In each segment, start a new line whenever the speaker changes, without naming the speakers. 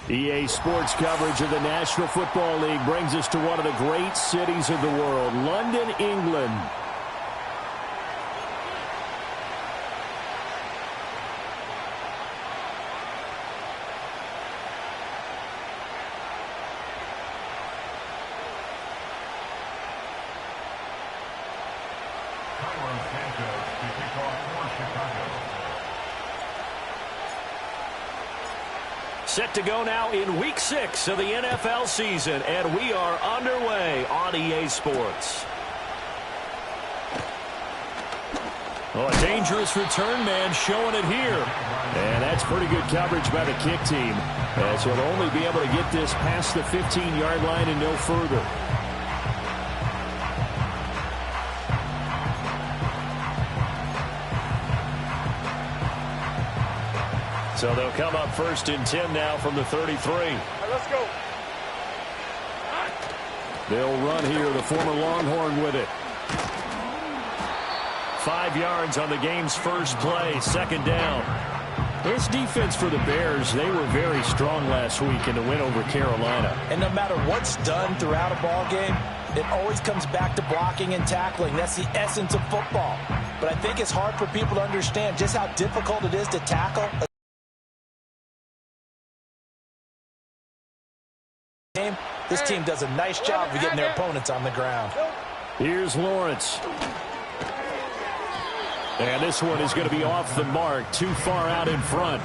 EA Sports coverage of the National Football League brings us to one of the great cities of the world, London, England. Set to go now in Week 6 of the NFL season, and we are underway on EA Sports. Oh, a dangerous return man showing it here. And that's pretty good coverage by the kick team, as he'll only be able to get this past the 15-yard line and no further. So they'll come up 1st and 10 now from the 33.
All right, let's go.
They'll run here, the former Longhorn with it. 5 yards on the game's first play, 2nd down. This defense for the Bears, they were very strong last week in the win over Carolina.
And no matter what's done throughout a ball game, it always comes back to blocking and tackling. That's the essence of football. But I think it's hard for people to understand just how difficult it is to tackle. This team does a nice job of getting their opponents on the ground.
Here's Lawrence. And this one is going to be off the mark, too far out in front.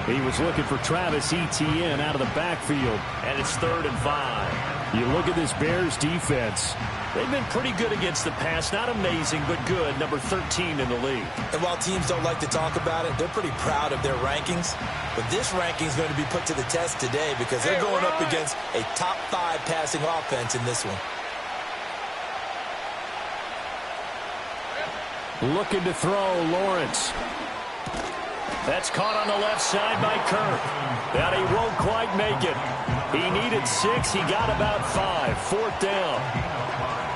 He was looking for Travis Etienne out of the backfield, and it's 3rd and 5. You look at this Bears defense. They've been pretty good against the pass. Not amazing, but good. Number 13 in the league.
And while teams don't like to talk about it, they're pretty proud of their rankings. But this ranking is going to be put to the test today because they're going up against a top 5 passing offense in this one.
Looking to throw, Lawrence. That's caught on the left side by Kirk. And he won't quite make it. He needed 6. He got about 5. 4th down.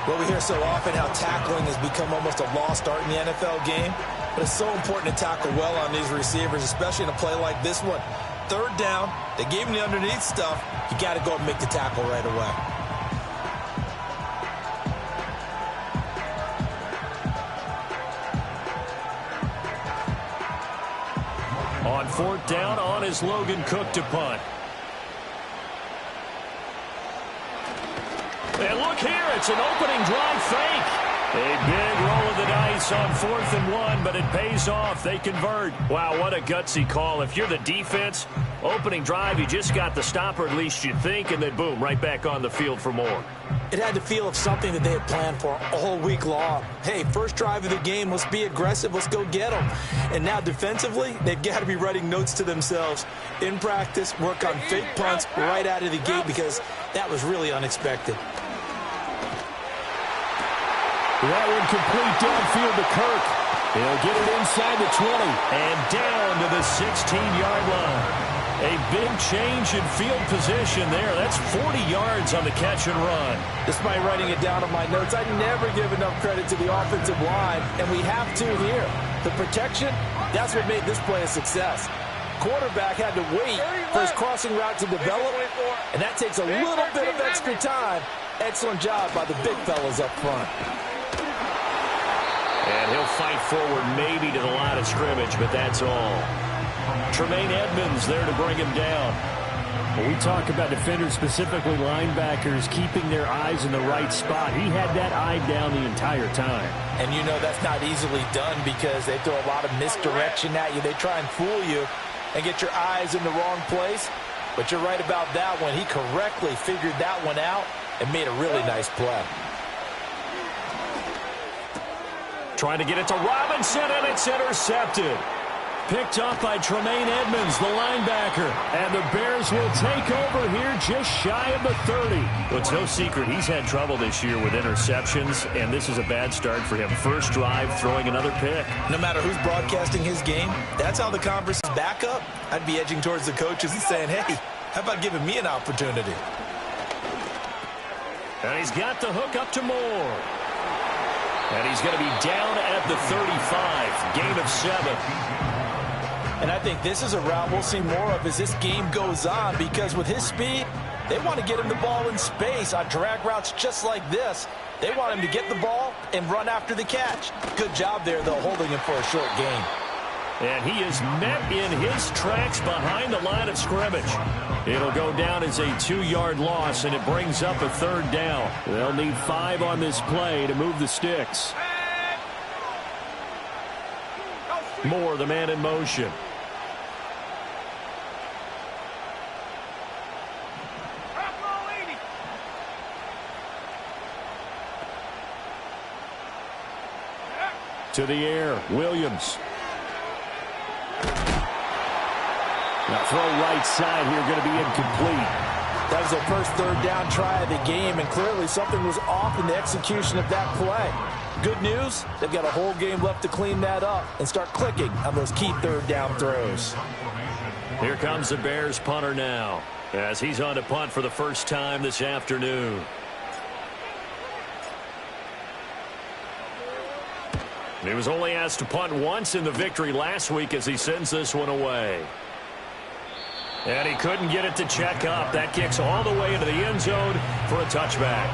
Well, we hear so often how tackling has become almost a lost art in the NFL game. But it's so important to tackle well on these receivers, especially in a play like this one. 3rd down, they gave him the underneath stuff. You got to go and make the tackle right away.
On 4th down, on is Logan Cook to punt. And look here, it's an opening drive fake. A big roll of the dice on 4th and 1, but it pays off. They convert. Wow, what a gutsy call. If you're the defense, opening drive, you just got the stop, or at least you think, and then boom, right back on the field for more.
It had the feel of something that they had planned for all week long. Hey, first drive of the game, let's be aggressive, let's go get them. And now defensively, they've got to be writing notes to themselves. In practice, work on fake punts right out of the gate because that was really unexpected.
That one complete downfield to Kirk. He'll get it inside the 20 and down to the 16-yard line. A big change in field position there. That's 40 yards on the catch and run.
Despite writing it down on my notes, I never give enough credit to the offensive line, and we have to here. The protection, that's what made this play a success. Quarterback had to wait for his crossing route to develop, and that takes a little bit of extra time. Excellent job by the big fellas up front.
And he'll fight forward maybe to the line of scrimmage, but that's all. Tremaine Edmonds there to bring him down. When we talk about defenders, specifically linebackers, keeping their eyes in the right spot, he had that eye down the entire time.
And you know that's not easily done because they throw a lot of misdirection at you. They try and fool you and get your eyes in the wrong place. But you're right about that one. He correctly figured that one out and made a really nice play.
Trying to get it to Robinson, and it's intercepted. Picked up by Tremaine Edmonds, the linebacker. And the Bears will take over here just shy of the 30. Well, it's no secret he's had trouble this year with interceptions, and this is a bad start for him. First drive, throwing another pick.
No matter who's broadcasting his game, that's how the conference is back up. I'd be edging towards the coaches and saying, hey, how about giving me an opportunity?
And he's got the hook up to Moore. And he's going to be down at the 35. Gain of 7.
And I think this is a route we'll see more of as this game goes on, because with his speed, they want to get him the ball in space on drag routes just like this. They want him to get the ball and run after the catch. Good job there, though, holding him for a short gain.
And he is met in his tracks behind the line of scrimmage. It'll go down as a 2-yard loss, and it brings up a 3rd down. They'll need 5 on this play to move the sticks. Moore, the man in motion. To the air, Williams. Now throw right side here, going to be incomplete.
That was their first 3rd down try of the game, and clearly something was off in the execution of that play. Good news, they've got a whole game left to clean that up and start clicking on those key 3rd down throws.
Here comes the Bears punter now, as he's on to punt for the first time this afternoon. He was only asked to punt once in the victory last week as he sends this one away. And he couldn't get it to check up. That kicks all the way into the end zone for a touchback.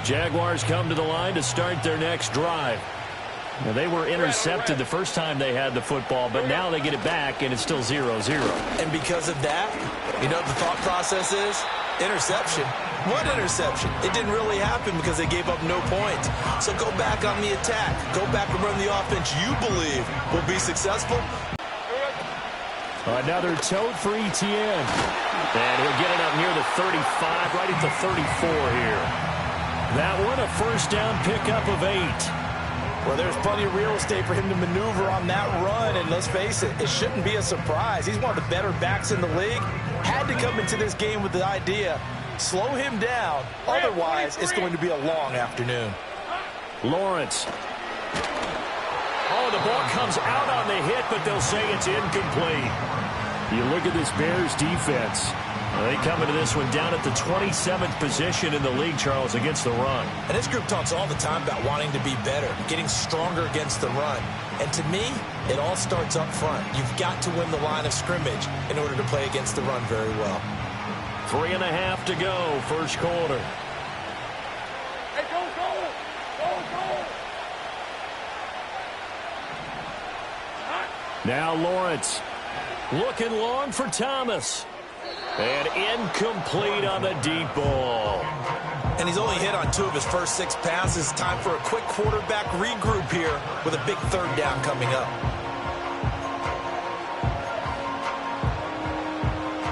Jaguars come to the line to start their next drive. Now, they were intercepted the first time they had the football, but now they get it back, and it's still 0-0.
And because of that, you know what the thought process is? Interception. What interception? It didn't really happen because they gave up no points. So go back on the attack. Go back and run the offense you believe will be successful.
Another tote for Etienne. And he'll get it up near the 35, right at the 34 here. That one, a first down pickup of 8.
Well, there's plenty of real estate for him to maneuver on that run, and let's face it, it shouldn't be a surprise. He's one of the better backs in the league. Had to come into this game with the idea, slow him down, otherwise it's going to be a long afternoon.
Lawrence. Oh, the ball comes out on the hit, but they'll say it's incomplete. You look at this Bears defense. They come into this one down at the 27th position in the league, Charles, against the run.
And this group talks all the time about wanting to be better, getting stronger against the run. And to me, it all starts up front. You've got to win the line of scrimmage in order to play against the run very well.
3.5 to go, first quarter.
Hey, go!
Now Lawrence looking long for Thomas. And incomplete on the deep ball.
And he's only hit on 2 of his first 6 passes. Time for a quick quarterback regroup here with a big 3rd down coming up.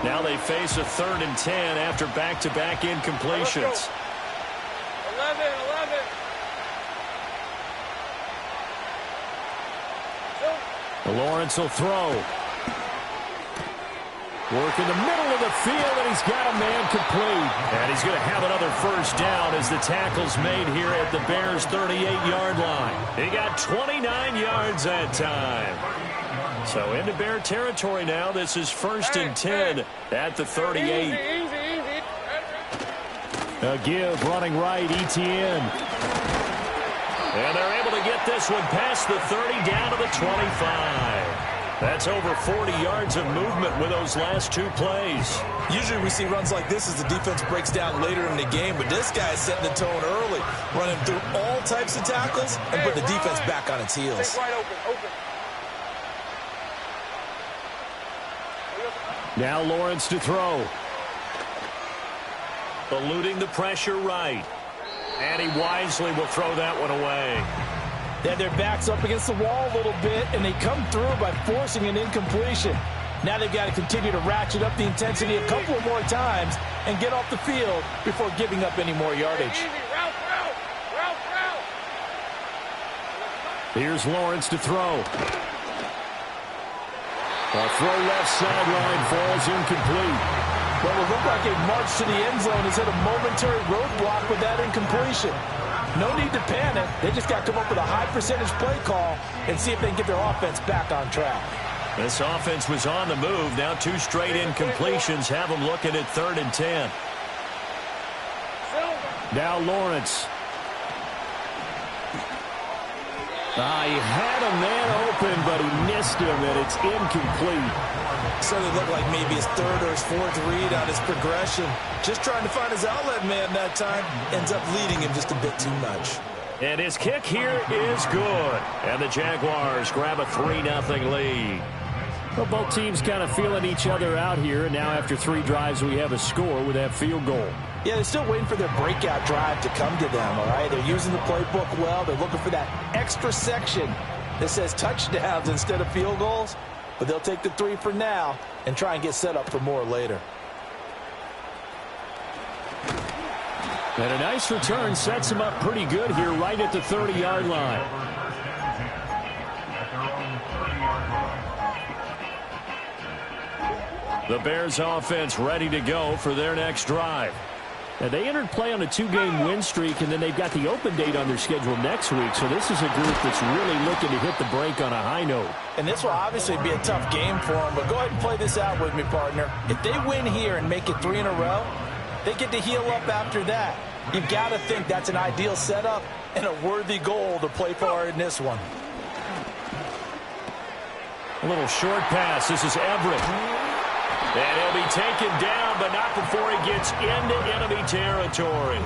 Now they face a 3rd and 10 after back-to-back incompletions.
11.
Lawrence will throw. Work in the middle of the field, and he's got a man complete. And he's going to have another first down as the tackle's made here at the Bears' 38-yard line. He got 29 yards that time. So into Bear territory now. This is 1st and 10 at the 38.
Easy.
A give running right, Etienne. And they're able to get this one past the 30 down to the 25. That's over 40 yards of movement with those last 2 plays.
Usually we see runs like this as the defense breaks down later in the game, but this guy's setting the tone early, running through all types of tackles and put the defense back on its heels.
Wide open.
Now Lawrence to throw. Eluding the pressure right. And he wisely will throw that one away.
They had their backs up against the wall a little bit, and they come through by forcing an incompletion. Now they've got to continue to ratchet up the intensity a couple of more times and get off the field before giving up any more yardage.
Easy. Route.
Here's Lawrence to throw. A throw left sideline falls incomplete.
Well, it looked like a march to the end zone has hit a momentary roadblock with that incompletion. No need to panic. They just got to come up with a high percentage play call and see if they can get their offense back on track.
This offense was on the move. Now 2 straight incompletions have them looking at 3rd and 10. Now Lawrence. He had a man open, but he missed him, and it's incomplete.
So it looked like maybe his third or his fourth read on his progression. Just trying to find his outlet man that time. Ends up leading him just a bit too much.
And his kick here is good. And the Jaguars grab a 3-0 lead. Well, both teams kind of feeling each other out here. And now after 3 drives, we have a score with that field goal.
Yeah, they're still waiting for their breakout drive to come to them, all right? They're using the playbook well. They're looking for that extra section that says touchdowns instead of field goals. But they'll take the 3 for now and try and get set up for more later.
And a nice return sets him up pretty good here right at the 30-yard line. The Bears offense ready to go for their next drive. Now, they entered play on a 2-game win streak, and then they've got the open date on their schedule next week. So this is a group that's really looking to hit the break on a high note.
And this will obviously be a tough game for them, but go ahead and play this out with me, partner. If they win here and make it 3 in a row, they get to heal up after that. You've got to think that's an ideal setup and a worthy goal to play for in this one.
A little short pass. This is Everett. And he'll be taken down, but not before he gets into enemy territory.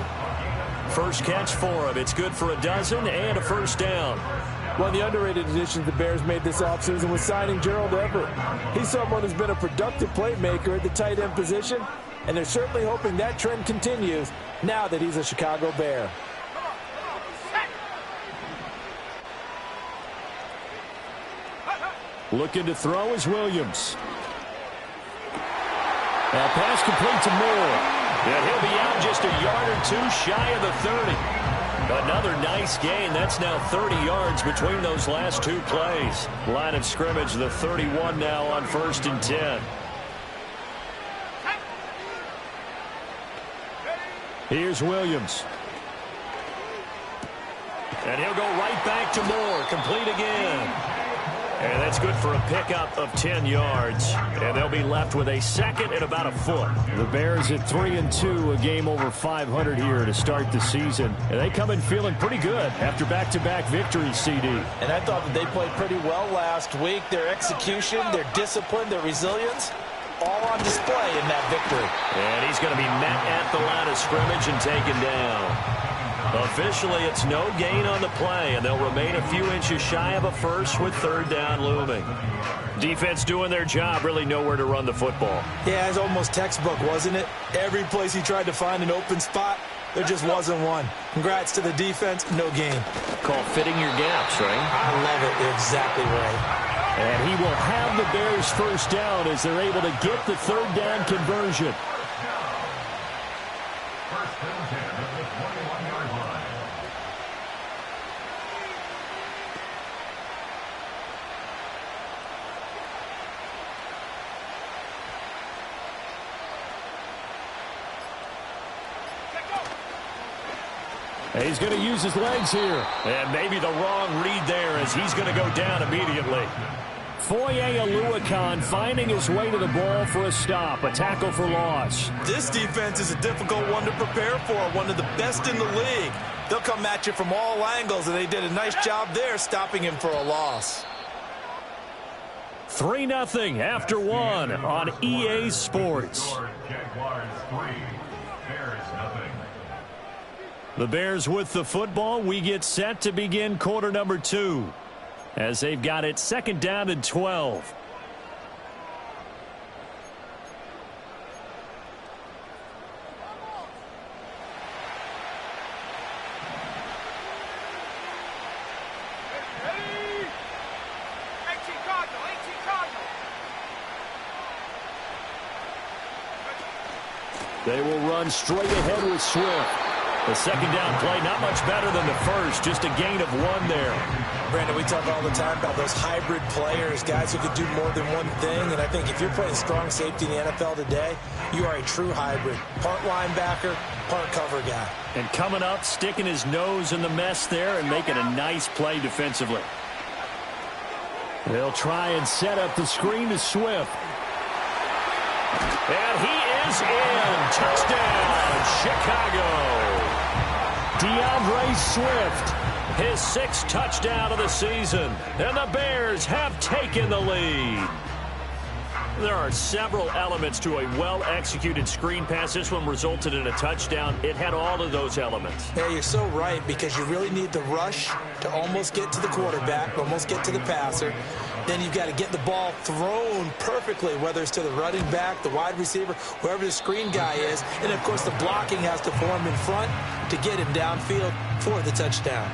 First catch for him. It's good for a dozen and a first down.
One of the underrated additions the Bears made this offseason was signing Gerald Everett. He's someone who's been a productive playmaker at the tight end position, and they're certainly hoping that trend continues now that he's a Chicago Bear.
Looking to throw is Williams. Now pass complete to Moore. And he'll be out just a yard or 2 shy of the 30. Another nice gain. That's now 30 yards between those last 2 plays. Line of scrimmage, the 31 now on 1st and 10. Here's Williams. And he'll go right back to Moore. Complete again. And that's good for a pickup of 10 yards. And they'll be left with a second and about a foot. The Bears at 3-2, a game over 500 here to start the season. And they come in feeling pretty good after back-to-back victories, CD.
And I thought that they played pretty well last week. Their execution, their discipline, their resilience, all on display in that victory.
And he's going to be met at the line of scrimmage and taken down. Officially, it's no gain on the play, and they'll remain a few inches shy of a first with 3rd down looming. Defense doing their job, really nowhere to run the football.
Yeah, it's almost textbook, wasn't it? Every place he tried to find an open spot, there just wasn't one. Congrats to the defense, no gain.
Called fitting your gaps, right?
I love it. You're exactly right.
And he will have the Bears first down as they're able to get the 3rd down conversion. He's going to use his legs here. And maybe the wrong read there as he's going to go down immediately. Foye Oluokun finding his way to the ball for a stop. A tackle for loss.
This defense is a difficult one to prepare for. One of the best in the league. They'll come at you from all angles, and they did a nice job there stopping him for a loss.
3-0 after 1 on EA Sports. The Bears with the football. We get set to begin quarter number 2 as they've got it 2nd down and 12. They will run straight ahead with Swift. The 2nd down play, not much better than the first, just a gain of 1 there.
Brandon, we talk all the time about those hybrid players, guys who could do more than one thing. And I think if you're playing strong safety in the NFL today, you are a true hybrid. Part linebacker, part cover guy.
And coming up, sticking his nose in the mess there and making a nice play defensively. They'll try and set up the screen to Swift. And he is in. Touchdown, Chicago. DeAndre Swift. His 6th touchdown of the season. And the Bears have taken the lead. There are several elements to a well-executed screen pass. This one resulted in a touchdown. It had all of those elements.
Yeah, you're so right, because you really need the rush to almost get to the quarterback, almost get to the passer. Then you've got to get the ball thrown perfectly, whether it's to the running back, the wide receiver, whoever the screen guy is. And, of course, the blocking has to form in front to get him downfield for the touchdown.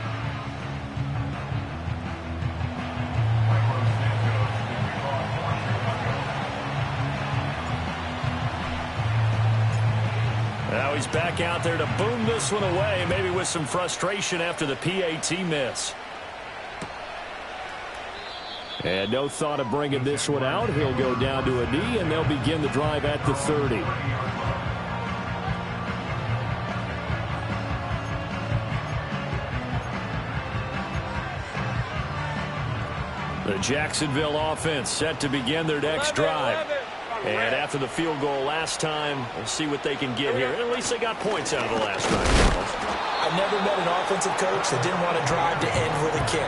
Now he's back out there to boom this one away, maybe with some frustration after the PAT miss. And no thought of bringing this one out. He'll go down to a knee, and they'll begin the drive at the 30. The Jacksonville offense set to begin their next drive. And after the field goal last time, we'll see what they can get here. At least they got points out of the last drive.
I've never met an offensive coach that didn't want to drive to end with a kick.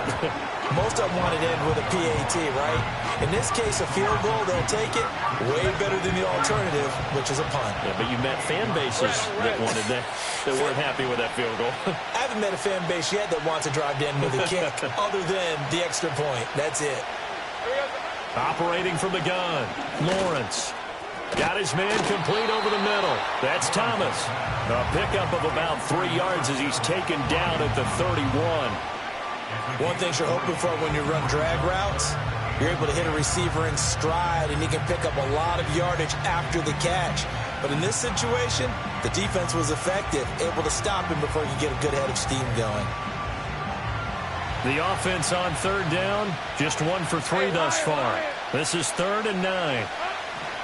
Most of them want to end with a PAT, right? In this case, a field goal, they'll take it. Way better than the alternative, which is a punt.
Yeah, but you met fan bases that wanted that weren't happy with that field goal.
I haven't met a fan base yet that wants to drive to end with a kick, other than the extra point. That's it.
Operating from the gun, Lawrence. Got his man complete over the middle. That's Thomas. A pickup of about 3 yards as he's taken down at the 31.
One thing you're hoping for when you run drag routes, you're able to hit a receiver in stride, and he can pick up a lot of yardage after the catch. But in this situation, the defense was effective, able to stop him before he could get a good head of steam going.
The offense on 3rd down, just 1 for 3 thus far. This is 3rd and 9.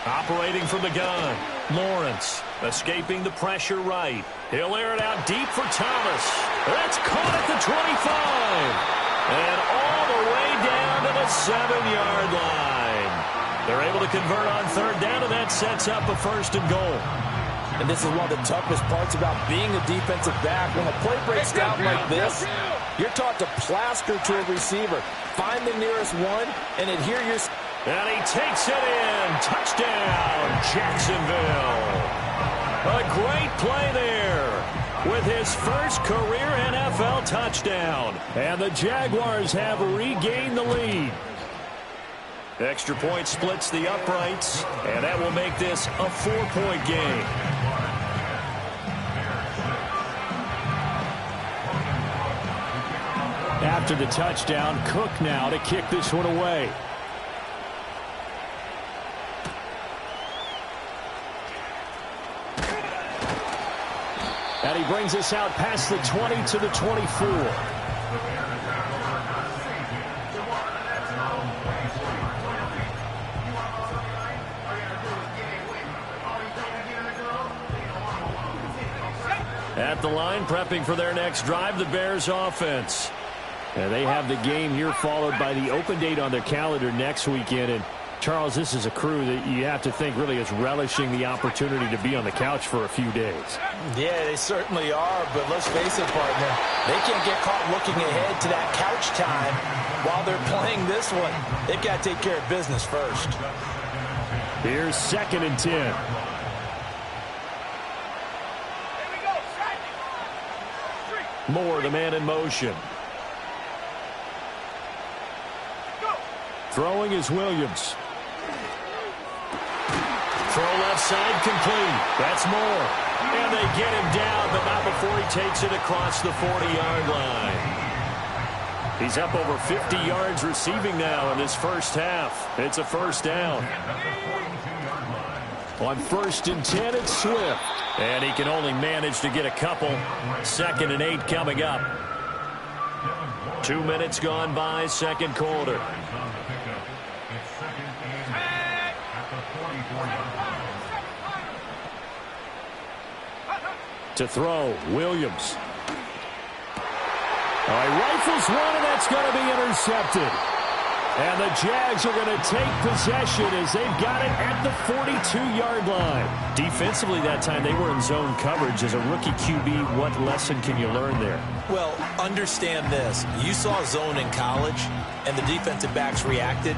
Operating from the gun, Lawrence escaping the pressure right. He'll air it out deep for Thomas. That's caught at the 25. And all the way down to the 7-yard line. They're able to convert on 3rd down, and that sets up a 1st and goal.
And this is one of the toughest parts about being a defensive back. When a play breaks down like this, you're taught to plaster to a receiver. Find the nearest one and adhere your...
And he takes it in. Touchdown, Jacksonville. A great play there with his first career NFL touchdown. And the Jaguars have regained the lead. Extra point splits the uprights, and that will make this a 4-point game. After the touchdown, Cook now to kick this one away. And he brings us out past the 20 to the 24. At the line, prepping for their next drive, the Bears offense. And they have the game here followed by the open date on their calendar next weekend. And, Charles, this is a crew that you have to think really is relishing the opportunity to be on the couch for a few days.
Yeah, they certainly are, but let's face it, partner. They can't get caught looking ahead to that couch time while they're playing this one. They've got to take care of business first.
Here's 2nd and 10. Moore, the man in motion. Throwing is Williams. Throw left side complete. That's Moore. And they get him down, but not before he takes it across the 40-yard line. He's up over 50 yards receiving now in this first half. It's a 1st down. On 1st and 10, it's Swift. And he can only manage to get a couple. 2nd and 8 coming up. 2 minutes gone by, 2nd quarter. To throw, Williams. All right, rifles one, and that's going to be intercepted. And the Jags are going to take possession as they've got it at the 42-yard line. Defensively that time, they were in zone coverage. As a rookie QB, what lesson can you learn there?
Well, understand this. You saw zone in college, and the defensive backs reacted,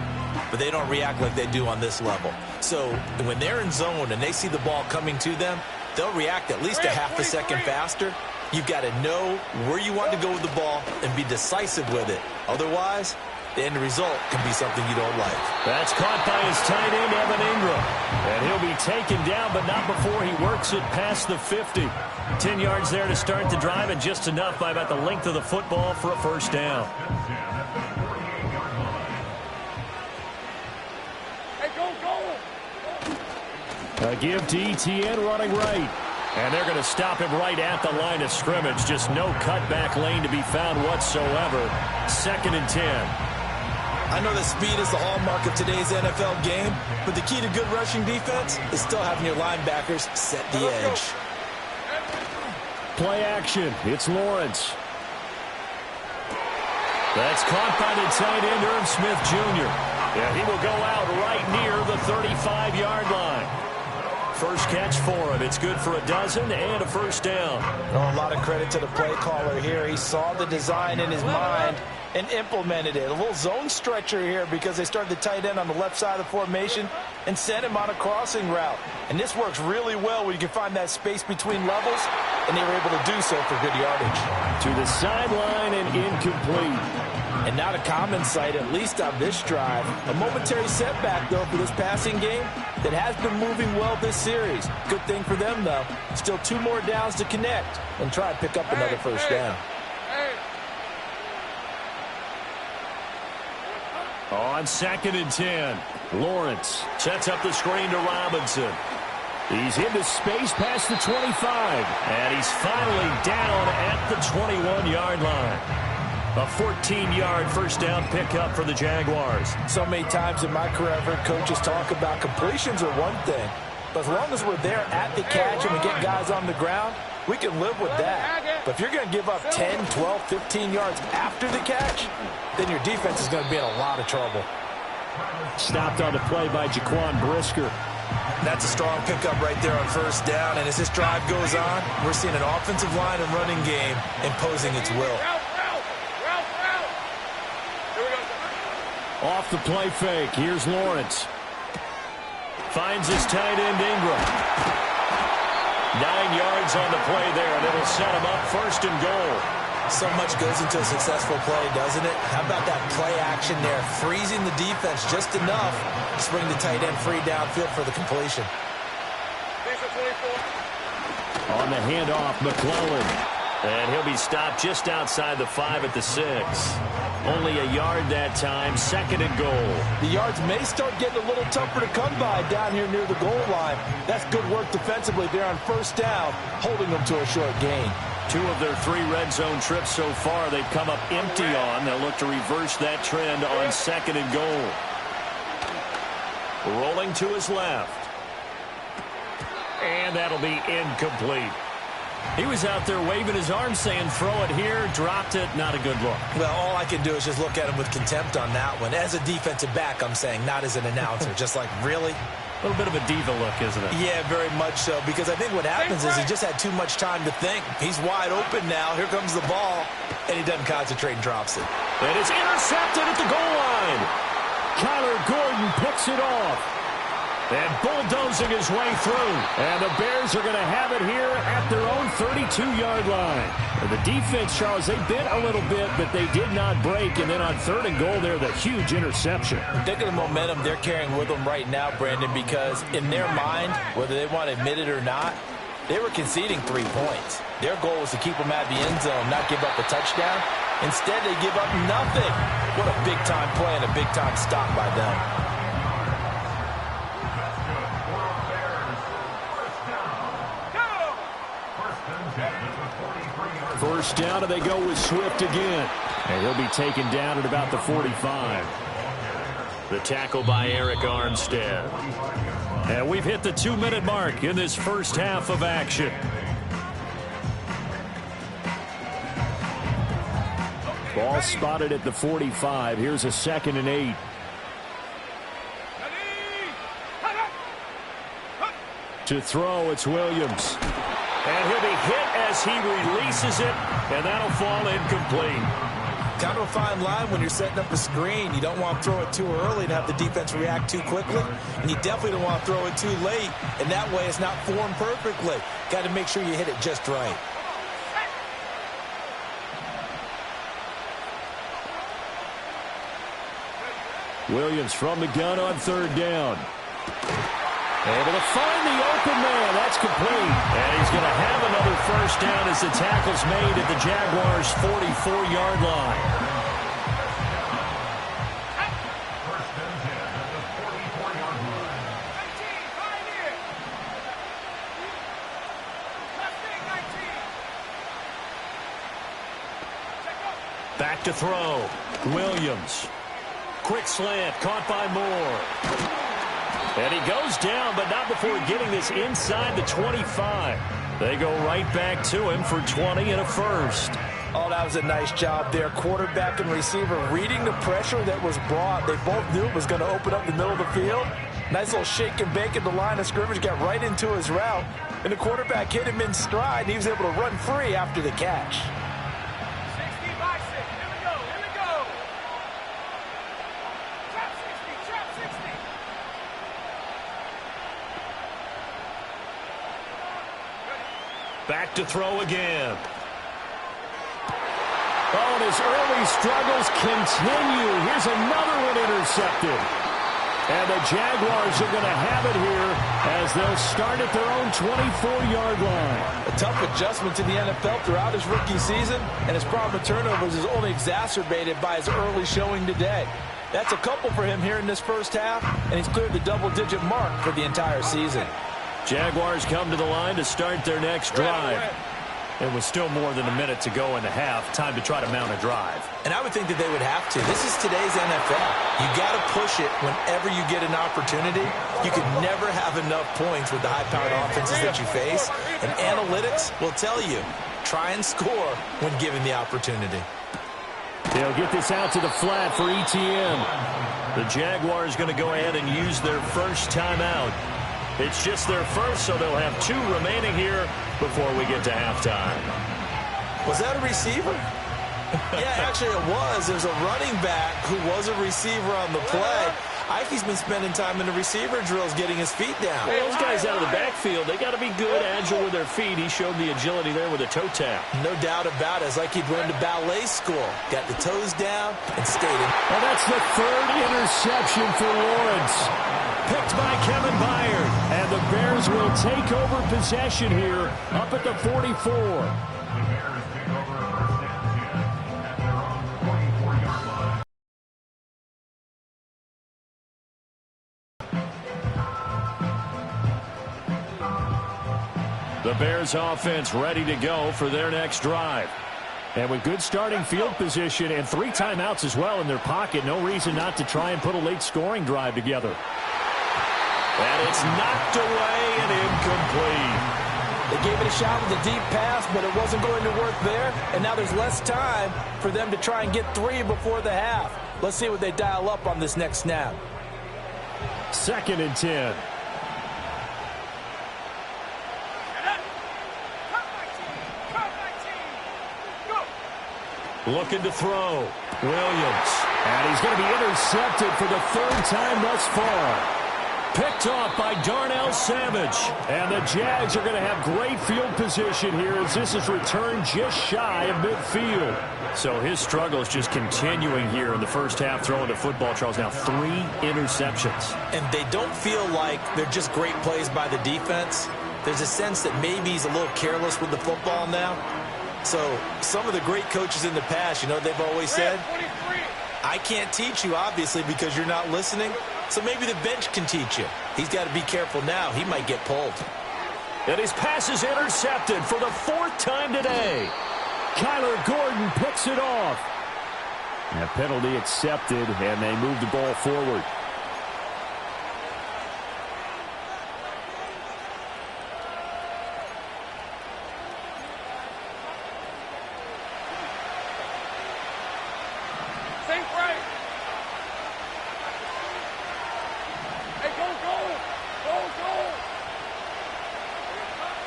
but they don't react like they do on this level. So when they're in zone and they see the ball coming to them, they'll react at least a half a second faster. You've got to know where you want to go with the ball and be decisive with it. Otherwise, the end result can be something you don't like.
That's caught by his tight end, Evan Ingram. And he'll be taken down, but not before he works it past the 50. 10 yards there to start the drive, and just enough by about the length of the football for a first down.
Hey, go.
A give to Etienne running right. And they're going to stop him right at the line of scrimmage. Just no cutback lane to be found whatsoever. 2nd and 10.
I know that speed is the hallmark of today's NFL game, but the key to good rushing defense is still having your linebackers set the edge.
Play action. It's Lawrence. That's caught by the tight end, Irv Smith Jr. Yeah, he will go out right near the 35-yard line. First catch for him. It's good for a dozen and a first down.
Oh, a lot of credit to the play caller here. He saw the design in his mind and implemented it. A little zone stretcher here because they started the tight end on the left side of the formation and sent him on a crossing route. And this works really well when you can find that space between levels, and they were able to do so for good yardage.
To the sideline and incomplete.
And not a common sight, at least on this drive. A momentary setback, though, for this passing game that has been moving well this series. Good thing for them, though. Still 2 more downs to connect and try and pick up another first down.
On 2nd and 10, Lawrence sets up the screen to Robinson. He's into space past the 25, and he's finally down at the 21-yard line. A 14-yard first down pickup for the Jaguars.
So many times in my career, I've heard coaches talk about completions are one thing, but as long as we're there at the catch and we get guys on the ground, we can live with that. But if you're going to give up 10, 12, 15 yards after the catch, then your defense is going to be in a lot of trouble.
Stopped on the play by Jaquan Brisker.
That's a strong pickup right there on first down, and as this drive goes on, we're seeing an offensive line and running game imposing its will.
Off the play fake, here's Lawrence. Finds his tight end Ingram. 9 yards on the play there, and it'll set him up 1st and goal.
So much goes into a successful play, doesn't it? How about that play action there, freezing the defense just enough to spring the tight end free downfield for the completion.
On the handoff, McClellan. And he'll be stopped just outside the 5 at the 6. Only a yard that time, 2nd and goal.
The yards may start getting a little tougher to come by down here near the goal line. That's good work defensively there on first down, holding them to a short gain.
2 of their 3 red zone trips so far they've come up empty on. They'll look to reverse that trend on 2nd and goal. Rolling to his left. And that'll be incomplete. He was out there waving his arms saying, throw it here, dropped it, not a good look.
Well, all I can do is just look at him with contempt on that one. As a defensive back, I'm saying, not as an announcer. Just like, really?
A little bit of a diva look, isn't it?
Yeah, very much so, because I think what happens is he just had too much time to think. He's wide open now. Here comes the ball, and he doesn't concentrate and drops it.
And it's intercepted at the goal line. Kyler Gordon picks it off. And bulldozing his way through. And the Bears are going to have it here at their own 32-yard line. And the defense, Charles, they bit a little bit, but they did not break. And then on 3rd and goal there, the huge interception.
Think of the momentum they're carrying with them right now, Brandon, because in their mind, whether they want to admit it or not, they were conceding 3 points. Their goal was to keep them out of the end zone, not give up a touchdown. Instead, they give up nothing. What a big-time play and a big-time stop by them.
First down, and they go with Swift again. And he'll be taken down at about the 45. The tackle by Eric Armstead. And we've hit the 2-minute mark in this first half of action. Ball spotted at the 45. Here's a 2nd and 8. To throw, it's Williams. And he'll be hit as he releases it, and that'll fall incomplete.
Kind of a fine line when you're setting up a screen. You don't want to throw it too early to have the defense react too quickly, and you definitely don't want to throw it too late, and that way it's not formed perfectly. Got to make sure you hit it just right.
Williams from the gun on 3rd down. Able to find the open man. That's complete. And he's going to have another 1st down as the tackle's made at the Jaguars' 44-yard line. Back to throw. Williams. Quick slant. Caught by Moore. And he goes down, but not before getting this inside the 25. They go right back to him for 20 and a 1st.
Oh, that was a nice job there. Quarterback and receiver reading the pressure that was brought. They both knew it was going to open up the middle of the field. Nice little shake and bake at the line of scrimmage, got right into his route. And the quarterback hit him in stride, and he was able to run free after the catch.
Back to throw again. Oh, and his early struggles continue. Here's another one intercepted. And the Jaguars are going to have it here as they'll start at their own 24-yard line.
A tough adjustment to the NFL throughout his rookie season, and his problem with turnovers is only exacerbated by his early showing today. That's a couple for him here in this 1st half, and he's cleared the double-digit mark for the entire season.
Jaguars come to the line to start their next drive. It was still more than a minute to go in the half. Time to try to mount a drive.
And I would think that they would have to. This is today's NFL. You got to push it whenever you get an opportunity. You could never have enough points with the high-powered offenses that you face. And analytics will tell you, try and score when given the opportunity.
They'll get this out to the flat for ETN. The Jaguars going to go ahead and use their 1st timeout. It's just their 1st, so they'll have 2 remaining here before we get to halftime.
Was that a receiver? Yeah, actually it was. There's a running back who was a receiver on the play. Ike's been spending time in the receiver drills getting his feet down.
Well, those guys out of the backfield, they got to be good, agile with their feet. He showed the agility there with a toe tap.
No doubt about it. It's like he'd went to ballet school. Got the toes down and stayed in.
Well, that's the 3rd interception for Lawrence. Picked by Kevin Byard. And the Bears will take over possession here up at the 44. The Bears offense ready to go for their next drive. And with good starting field position and 3 timeouts as well in their pocket, no reason not to try and put a late scoring drive together. And it's knocked away and incomplete.
They gave it a shot with a deep pass, but it wasn't going to work there. And now there's less time for them to try and get 3 before the half. Let's see what they dial up on this next snap.
2nd and 10. Looking to throw. Williams. And he's going to be intercepted for the 3rd time thus far. Picked off by Darnell Savage. And the Jags are going to have great field position here as this is returned just shy of midfield. So his struggle is just continuing here in the 1st half, throwing the football. Charles, now 3 interceptions.
And they don't feel like they're just great plays by the defense. There's a sense that maybe he's a little careless with the football now. So some of the great coaches in the past, you know, they've always said, I can't teach you, obviously, because you're not listening. So maybe the bench can teach you. He's got to be careful now. He might get pulled.
And his pass is intercepted for the 4th time today. Kyler Gordon picks it off. And a penalty accepted, and they move the ball forward.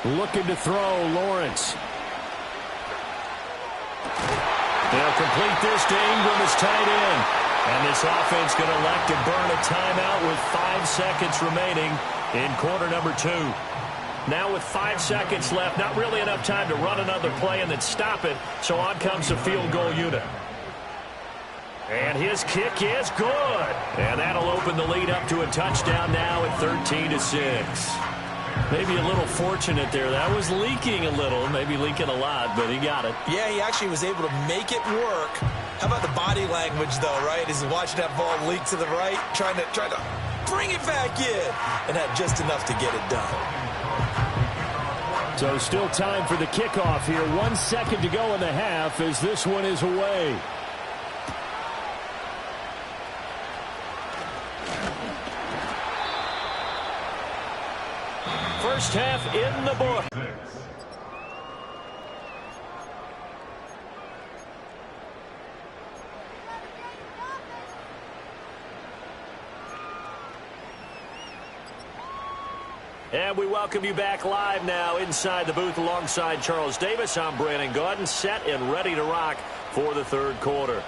Looking to throw, Lawrence. They'll complete this to Ingram as tight end. And this offense going to elect to burn a timeout with 5 seconds remaining in quarter number 2. Now with 5 seconds left, not really enough time to run another play and then stop it. So on comes the field goal unit. And his kick is good. And that'll open the lead up to a touchdown now at 13-6. Maybe a little fortunate there. That was leaking a little, maybe leaking a lot, but he got it.
Yeah, he actually was able to make it work. How about the body language, though, right? As he's watching that ball leak to the right, trying to bring it back in, and had just enough to get it done.
So still time for the kickoff here. 1 second to go in the half as this one is away. First half in the book. And we welcome you back live now inside the booth alongside Charles Davis. I'm Brandon Gaudin, set and ready to rock for the third quarter.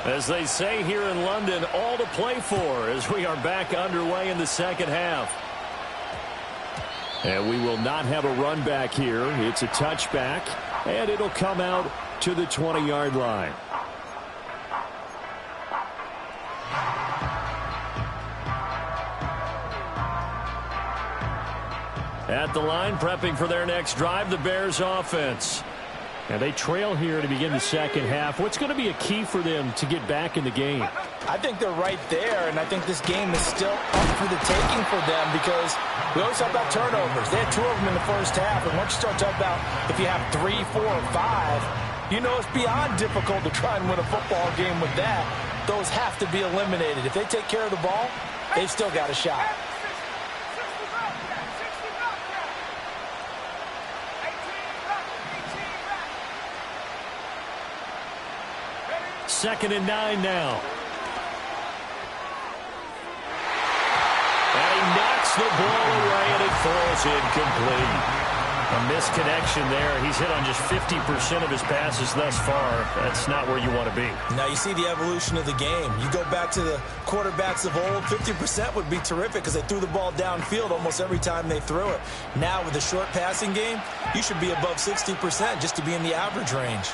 As they say here in London, all to play for as we are back underway in the second half. And we will not have a run back here. It's a touchback, and it'll come out to the 20-yard line. At the line, prepping for their next drive, the Bears offense. And they trail here to begin the second half. What's going to be a key for them to get back in the game?
I think they're right there, and I think this game is still up for the taking for them because we always talk about turnovers. They had 2 of them in the first half, and once you start talking about if you have 3, 4, or 5, you know it's beyond difficult to try and win a football game with that. Those have to be eliminated. If they take care of the ball, they've still got a shot.
Second and 9 now. And he knocks the ball away, and it falls incomplete. A misconnection there. He's hit on just 50% of his passes thus far. That's not where you want to be.
Now you see the evolution of the game. You go back to the quarterbacks of old, 50% would be terrific because they threw the ball downfield almost every time they threw it. Now with the short passing game, you should be above 60% just to be in the average range.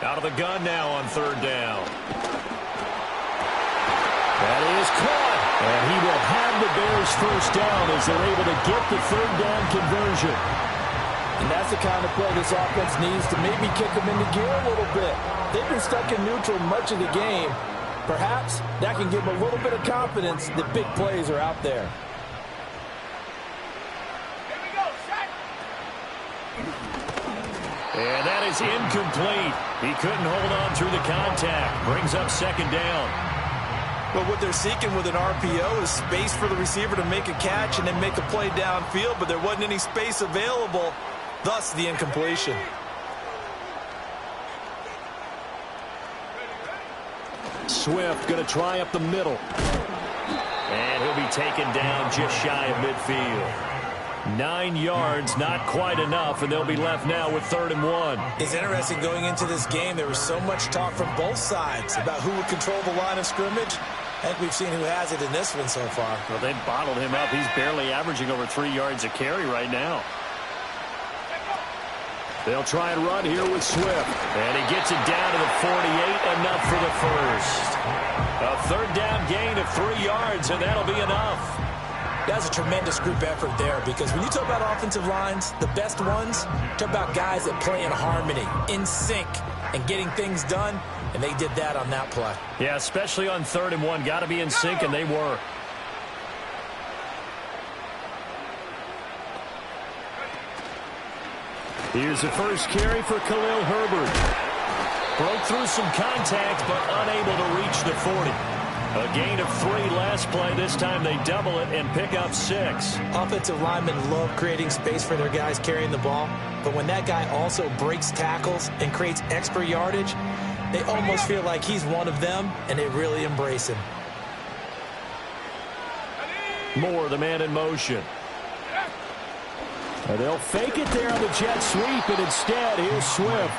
Out of the gun now on third down. That is caught. And he will have the Bears first down as they're able to get the third down conversion.
And that's the kind of play this offense needs to maybe kick them into gear a little bit. They've been stuck in neutral much of the game. Perhaps that can give them a little bit of confidence that big plays are out there.
And that is incomplete. He couldn't hold on through the contact. Brings up second down.
But what they're seeking with an RPO is space for the receiver to make a catch and then make a play downfield, but there wasn't any space available, thus the incompletion.
Swift going to try up the middle. And he'll be taken down just shy of midfield. 9 yards, not quite enough, and they'll be left now with 3rd and 1.
It's interesting going into this game. There was so much talk from both sides about who would control the line of scrimmage. I think we've seen who has it in this one so far.
Well, they bottled him up. He's barely averaging over 3 yards a carry right now. They'll try and run here with Swift. And he gets it down to the 48, enough for the first. A third down gain of 3 yards, and that'll be enough.
That's a tremendous group effort there because when you talk about offensive lines, the best ones, talk about guys that play in harmony, in sync, and getting things done, and they did that on that play.
Yeah, especially on 3rd and 1. Got to be in sync, and they were. Here's the first carry for Khalil Herbert. Broke through some contact, but unable to reach the 40. A gain of 3 last play. This time they double it and pick up 6.
Offensive linemen love creating space for their guys carrying the ball, but when that guy also breaks tackles and creates extra yardage, they almost feel like he's one of them, and they really embrace him.
Moore, the man in motion. And they'll fake it there on the jet sweep, and instead, here's Swift.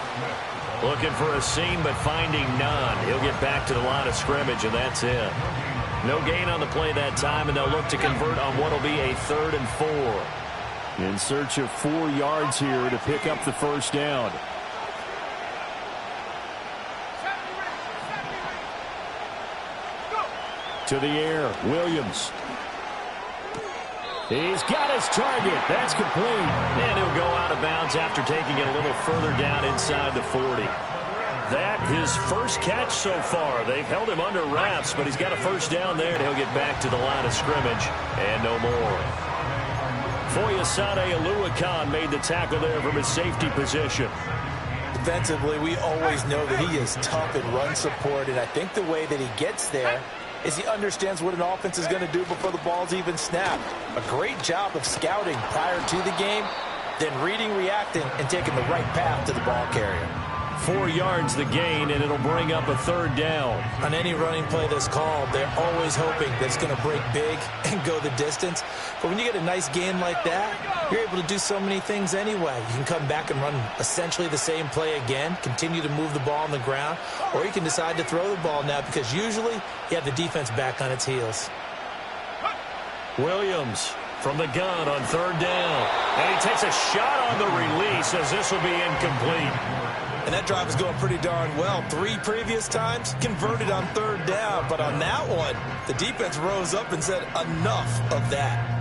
Looking for a seam, but finding none. He'll get back to the line of scrimmage, and that's it. No gain on the play that time, and they'll look to convert on what will be a 3rd and 4. In search of 4 yards here to pick up the first down. To the air, Williams. He's got his target. That's complete. And he'll go out of bounds after taking it a little further down inside the 40. That his first catch so far. They've held him under wraps, but he's got a first down there, and he'll get back to the line of scrimmage and no more. Foyesade Oluwakan made the tackle there from his safety position.
Defensively, we always know that he is tough in run support, and I think the way that he gets there is he understands what an offense is going to do before the ball's even snapped. A great job of scouting prior to the game, then reading, reacting, and taking the right path to the ball carrier.
4 yards the gain, and it'll bring up a 3rd down.
On any running play that's called, they're always hoping that it's going to break big and go the distance. But when you get a nice gain like that, you're able to do so many things anyway. You can come back and run essentially the same play again, continue to move the ball on the ground, or you can decide to throw the ball now because usually you have the defense back on its heels.
Williams from the gun on 3rd down. And he takes a shot on the release as this will be incomplete.
And that drive is going pretty darn well. 3 previous times converted on 3rd down. But on that one, the defense rose up and said, enough of that.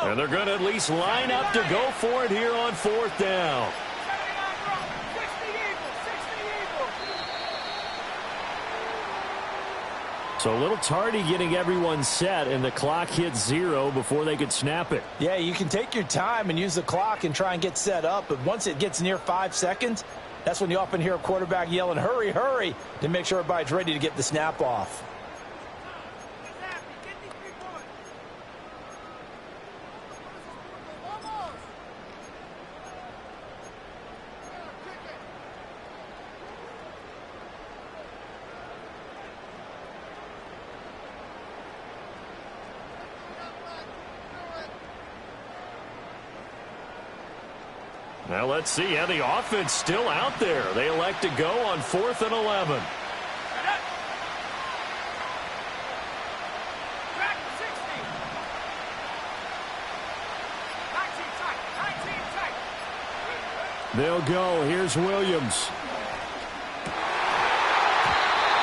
And they're going to at least line up to go for it here on 4th down. So a little tardy getting everyone set, and the clock hits 0 before they could snap it.
Yeah, you can take your time and use the clock and try and get set up, but once it gets near 5 seconds, that's when you often hear a quarterback yelling, hurry, hurry, to make sure everybody's ready to get the snap off.
Now let's see how the offense still out there. They elect to go on 4th and 11. They'll go. Here's Williams.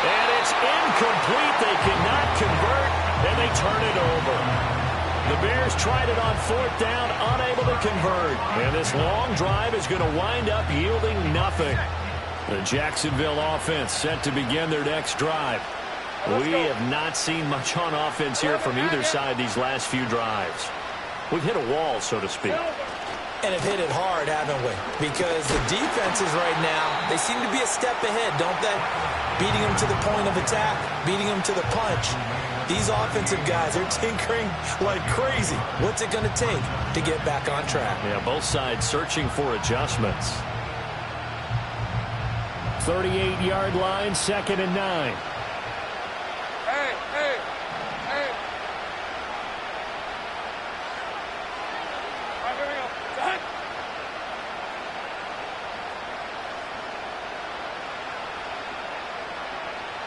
And it's incomplete. They cannot convert, and they turn it over. The Bears tried it on 4th down, unable to convert. And this long drive is going to wind up yielding nothing. The Jacksonville offense set to begin their next drive. We have not seen much on offense here from either side these last few drives. We've hit a wall, so to speak.
And have hit it hard, haven't we? Because the defenses right now, they seem to be a step ahead, don't they? Beating them to the point of attack, beating them to the punch. These offensive guys are tinkering like crazy. What's it going to take to get back on track?
Yeah, both sides searching for adjustments. 38-yard line, 2nd and 9.
Hey. All right, here we go. Done.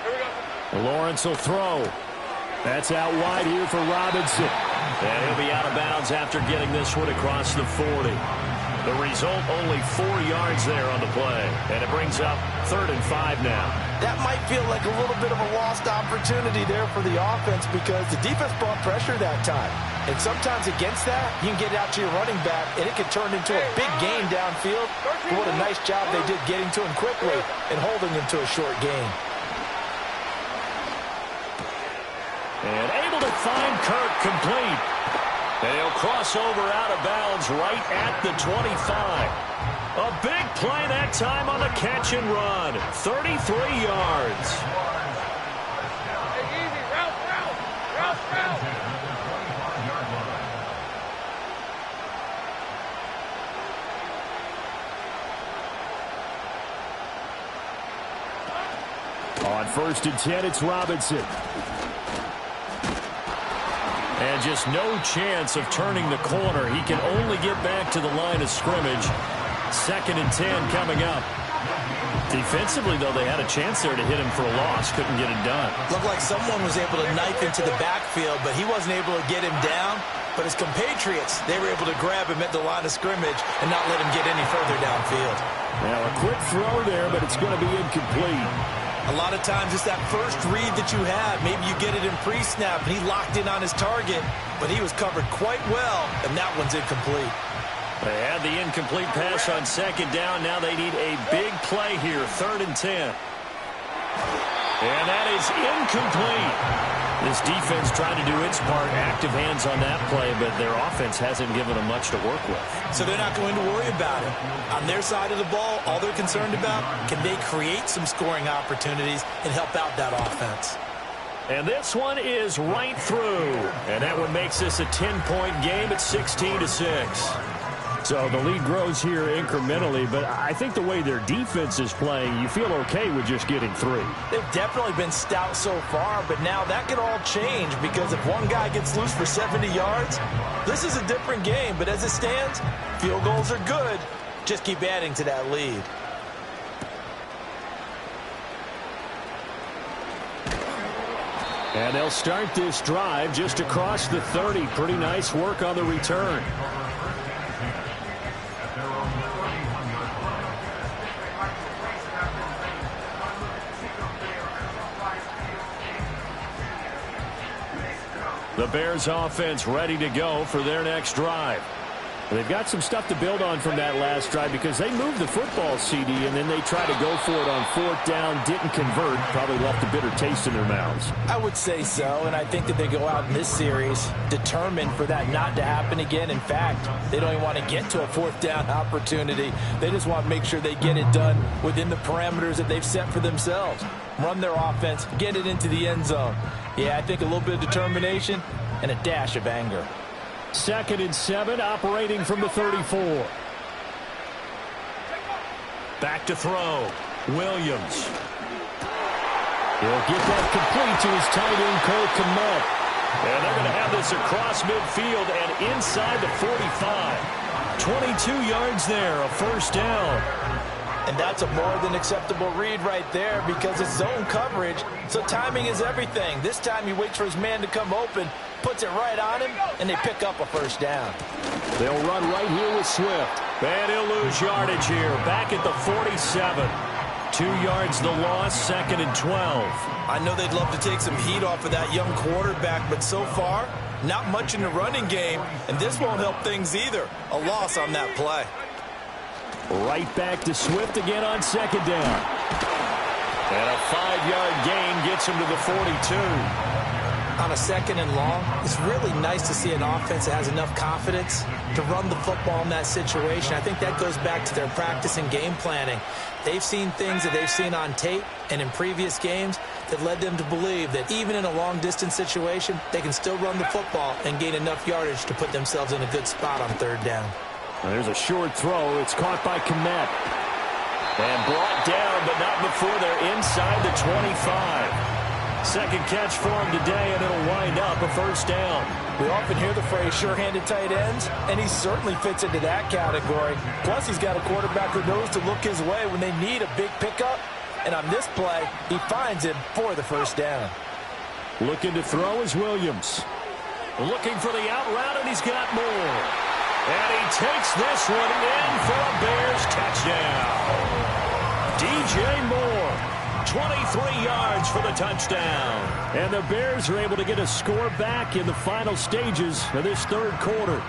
Here we go.
Lawrence will throw. That's out wide here for Robinson. And he'll be out of bounds after getting this one across the 40. The result, only 4 yards there on the play. And it brings up 3rd and 5 now.
That might feel like a little bit of a lost opportunity there for the offense because the defense brought pressure that time. And sometimes against that, you can get it out to your running back, and it can turn into a big gain downfield. But what a nice job they did getting to him quickly and holding him to a short gain.
And able to find Kirk complete. And he'll cross over out of bounds right at the 25. A big play that time on the catch and run. 33 yards.
Hey, easy. Route.
On 1st and 10, it's Robinson. And just no chance of turning the corner. He can only get back to the line of scrimmage. 2nd and 10 coming up. Defensively, though, they had a chance there to hit him for a loss. Couldn't get it done.
Looked like someone was able to knife into the backfield, but he wasn't able to get him down. But his compatriots, they were able to grab him at the line of scrimmage and not let him get any further downfield.
Now, a quick throw there, but it's going to be incomplete.
A lot of times it's that first read that you have. Maybe you get it in pre-snap, and he locked in on his target, but he was covered quite well, and that one's incomplete.
They had the incomplete pass on 2nd down. Now they need a big play here, 3rd and 10. And that is incomplete. This defense trying to do its part, active hands on that play, but their offense hasn't given them much to work with.
So they're not going to worry about it. On their side of the ball, all they're concerned about, can they create some scoring opportunities and help out that offense?
And this one is right through. And that one makes this a 10-point game at 16-6. So the lead grows here incrementally, but I think the way their defense is playing, you feel okay with just getting 3.
They've definitely been stout so far, but now that could all change because if one guy gets loose for 70 yards, this is a different game. But as it stands, field goals are good. Just keep adding to that lead.
And they'll start this drive just across the 30. Pretty nice work on the return. The Bears offense ready to go for their next drive. They've got some stuff to build on from that last drive because they moved the football, CD, and then they tried to go for it on 4th down, didn't convert, probably left a bitter taste in their mouths.
I would say so, and I think that they go out in this series determined for that not to happen again. In fact, they don't even want to get to a 4th down opportunity. They just want to make sure they get it done within the parameters that they've set for themselves. Run their offense, get it into the end zone. Yeah, I think a little bit of determination and a dash of anger.
2nd and 7, operating from the 34. Back to throw. Williams. He'll get that complete to his tight end, Cole Kmet. And they're going to have this across midfield and inside the 45. 22 yards there, a 1st down.
And that's a more than acceptable read right there because it's zone coverage, so timing is everything. This time he waits for his man to come open, puts it right on him, and they pick up a 1st down.
They'll run right here with Swift. And he'll lose yardage here, back at the 47. 2 yards the loss, 2nd and 12.
I know they'd love to take some heat off of that young quarterback, but so far, not much in the running game, and this won't help things either. A loss on that play.
Right back to Swift again on 2nd down. And a 5-yard gain gets him to the 42.
On a 2nd and long, it's really nice to see an offense that has enough confidence to run the football in that situation. I think that goes back to their practice and game planning. They've seen things that they've seen on tape and in previous games that led them to believe that even in a long-distance situation, they can still run the football and gain enough yardage to put themselves in a good spot on 3rd down.
Well, there's a short throw. It's caught by Kmet. And brought down, but not before they're inside the 25. 2nd catch for him today, and it'll wind up a 1st down.
We often hear the phrase sure-handed tight ends, and he certainly fits into that category. Plus, he's got a quarterback who knows to look his way when they need a big pickup. And on this play, he finds him for the 1st down.
Looking to throw is Williams. Looking for the out route, and he's got more. And he takes this one in for a Bears touchdown. DJ Moore, 23 yards for the touchdown. And the Bears are able to get a score back in the final stages of this third quarter.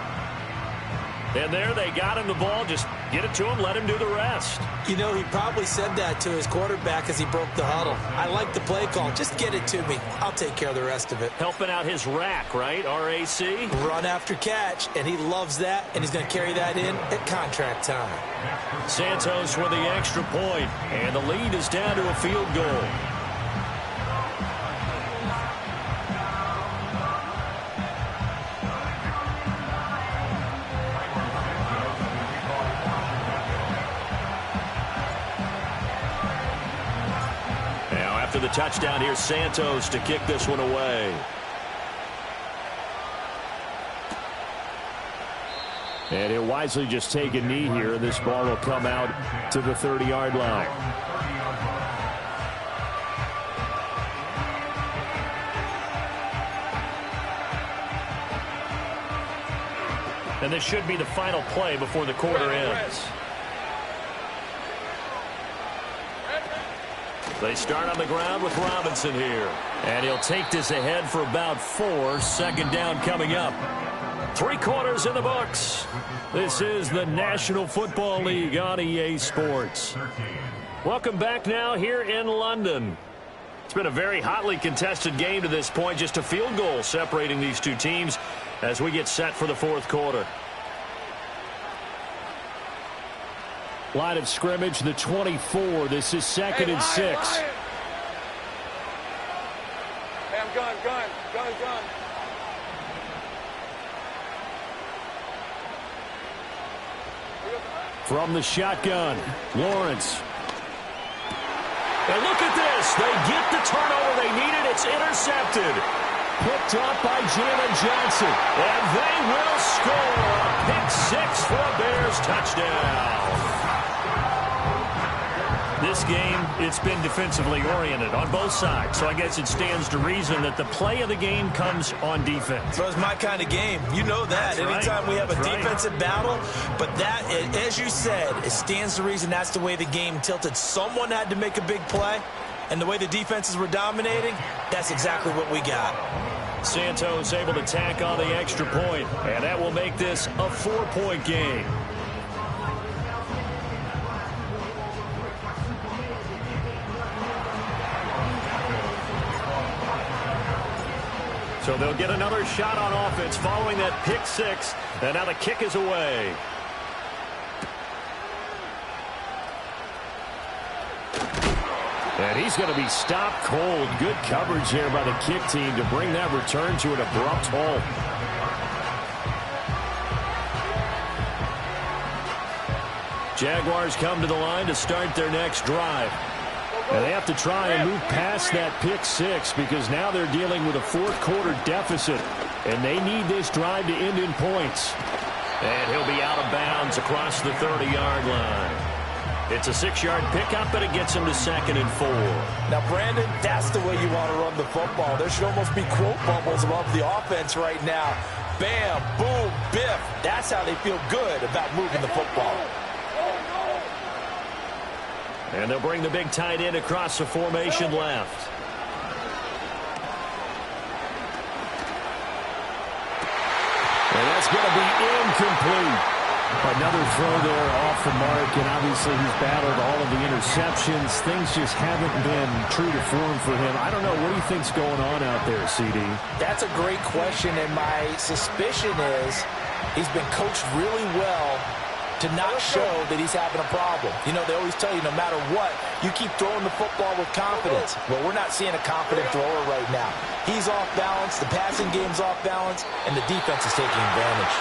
And there they got him the ball. Just get it to him, let him do the rest.
You know, he probably said that to his quarterback as he broke the huddle. I like the play call. Just get it to me. I'll take care of the rest of it.
Helping out his rack, right? R-A-C?
Run after catch, and he loves that, and he's going to carry that in at contract time.
Santos with the extra point, and the lead is down to a field goal. After the touchdown, here's Santos to kick this one away. And he'll wisely just take a knee here. This ball will come out to the 30-yard line. And this should be the final play before the quarter ends. They start on the ground with Robinson here. And he'll take this ahead for about 4. Second down coming up. 3 quarters in the books. This is the National Football League on EA Sports. Welcome back now here in London. It's been a very hotly contested game to this point. Just a field goal separating these two teams as we get set for the fourth quarter. Line of scrimmage, the 24. This is second and 6.
Hey, I'm gun.
From the shotgun, Lawrence. And look at this. They get the turnover they needed. It's intercepted. Picked up by Jalen Johnson. And they will score a pick 6 for a Bears touchdown. This game, it's been defensively oriented on both sides. So I guess it stands to reason that the play of the game comes on defense.
So it's my kind of game. You know that.
That's
Anytime
right.
we have a
That's
defensive battle. But that, as you said, it stands to reason that's the way the game tilted. Someone had to make a big play. And the way the defenses were dominating, that's exactly what we got.
Santos able to tack on the extra point. And that will make this a 4-point game. So they'll get another shot on offense following that pick 6. And now the kick is away. And he's going to be stopped cold. Good coverage there by the kick team to bring that return to an abrupt halt. Jaguars come to the line to start their next drive. And they have to try and move past that pick 6 because now they're dealing with a fourth quarter deficit. And they need this drive to end in points. And he'll be out of bounds across the 30-yard line. It's a 6-yard pickup, but it gets him to second and 4.
Now, Brandon, that's the way you want to run the football. There should almost be quote bubbles above the offense right now. Bam, boom, biff. That's how they feel good about moving the football.
And they'll bring the big tight end across the formation left. And that's going to be incomplete. Another throw there off the mark, and obviously he's battled all of the interceptions. Things just haven't been true to form for him. I don't know. What do you think's going on out there, CD?
That's a great question, and my suspicion is he's been coached really well to not show that he's having a problem. You know, they always tell you no matter what, you keep throwing the football with confidence. Well, we're not seeing a confident thrower right now. He's off balance, the passing game's off balance, and the defense is taking advantage.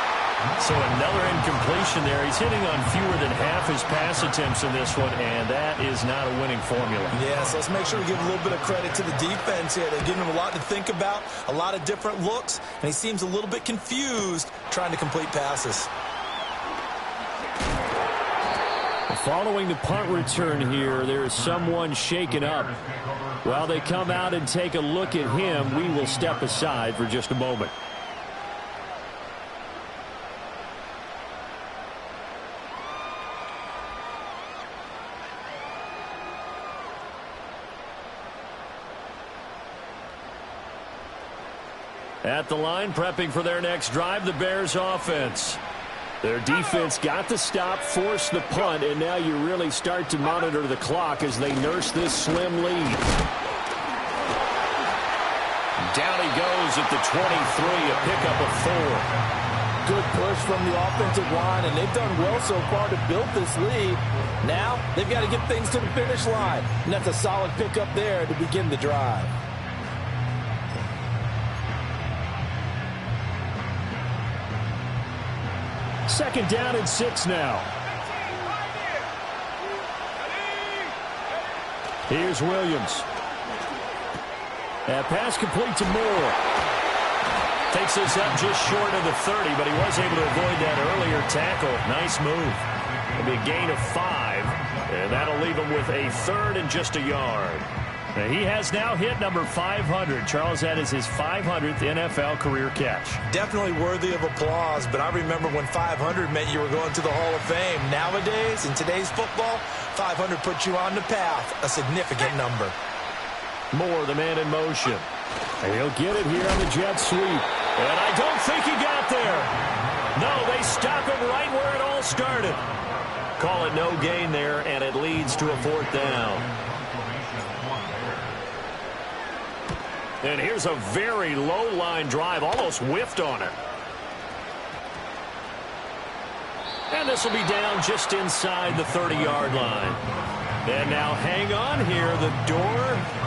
So another incompletion there. He's hitting on fewer than half his pass attempts in this one, and that is not a winning formula.
Yeah, so let's make sure we give a little bit of credit to the defense here. They're giving him a lot to think about, a lot of different looks, and he seems a little bit confused trying to complete passes.
Following the punt return here, there is someone shaken up. While they come out and take a look at him, we will step aside for just a moment. At the line, prepping for their next drive, the Bears offense. Their defense got the stop, forced the punt, and now you really start to monitor the clock as they nurse this slim lead. Down he goes at the 23, a pickup of 4.
Good push from the offensive line, and they've done well so far to build this lead. Now they've got to get things to the finish line, and that's a solid pickup there to begin the drive.
Second down and 6 now. Here's Williams. That pass complete to Moore. Takes this up just short of the 30, but he was able to avoid that earlier tackle. Nice move. It'll be a gain of 5, and that'll leave him with a 3rd and just a yard. Now, he has now hit number 500. Charles, that is his 500th NFL career catch.
Definitely worthy of applause, but I remember when 500 meant you were going to the Hall of Fame. Nowadays, in today's football, 500 puts you on the path, a significant number.
Moore, the man in motion. And he'll get it here on the jet sweep. And I don't think he got there. No, they stop him right where it all started. Call it no gain there, and it leads to a 4th down. And here's a very low-line drive, almost whiffed on it. And this will be down just inside the 30-yard line. And now hang on here. The door,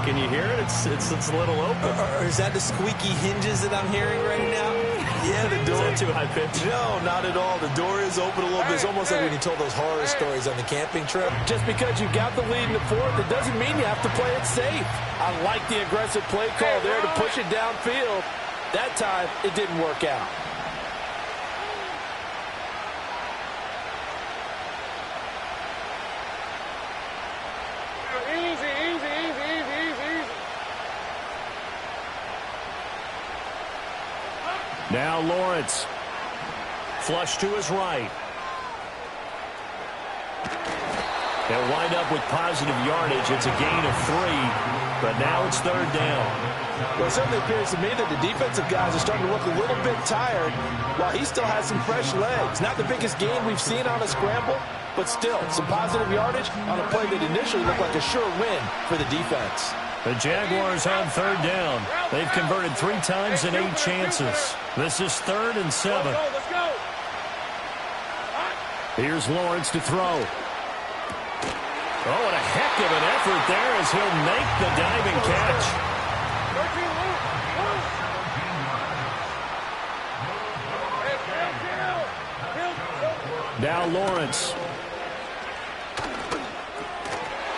can you hear it? It's a little open.
Or is that the squeaky hinges that I'm hearing right now? Yeah, the door.
Is that too high pitch?
No, not at all. The door is open a little bit. It's almost like when you told those horror stories on the camping trip. Just because you got the lead in the 4th, it doesn't mean you have to play it safe. I like the aggressive play call there to push it downfield. That time, it didn't work out.
Now Lawrence. Flush to his right. They'll wind up with positive yardage. It's a gain of 3, but now it's 3rd down.
Well, it certainly appears to me that the defensive guys are starting to look a little bit tired while he still has some fresh legs. Not the biggest gain we've seen on a scramble, but still some positive yardage on a play that initially looked like a sure win for the defense.
The Jaguars on 3rd down. They've converted 3 times in 8 chances. This is 3rd and 7.
Let's go.
Here's Lawrence to throw. Oh, and a heck of an effort there as he'll make the diving catch. Now Lawrence.